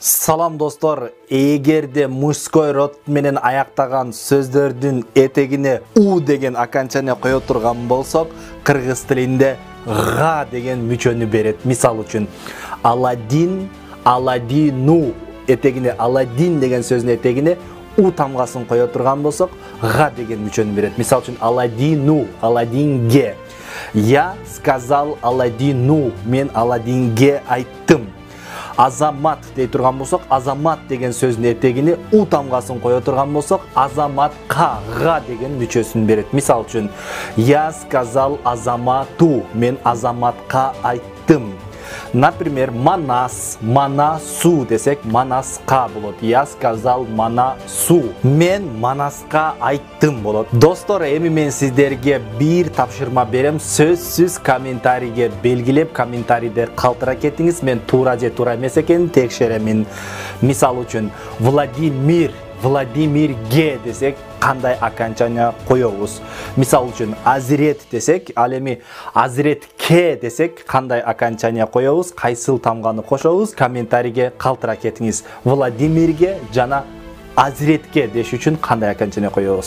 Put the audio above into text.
Салам достор, эгерде мужской род менен аяктаган сөздөрдүн этегине у деген окончание кое турган болсок, кыргыз тилинде га деген мүчөнү берет. Мисал үчүн, Аладдин, Аладдину этегине Аладдин деген сөздүн этегине у тамгасын кое турган болсок, га деген мүчөнү берет. Мисал үчүн, Аладдину, Аладдинге. Я сказал Аладдину, мен Аладдинге айттым. Азамат дей турган болсок, азамат деген сөздүн этегине у тамгасын кое турган болсок, азаматка га деген мүчөсүн берет. Мисал үчүн, я сказал азамату, мен азаматка айттым. Например, Манас, Манасу десек, Манаска болот. Я сказал Манасу, мен Манаска айттым болот. Достор, эми мен сиздерге бир тапшырма берем. Сөзсүз комментарийге белгилеп, комментарийде калтыра кетиңиз. Мен туура же туура эмес экенин текшеремин. Мисал үчүн, Владимир, Владимирге десек, кандай окончание коебуз. Мисал үчүн, Азирет десек, ал эми Азиретке десек, кандай окончание коебуз, кайсыл тамганы кошобуз, комментарийге калтыра кетиңиз. Владимирге жана Азиретке деш үчүн кандай окончание коебуз.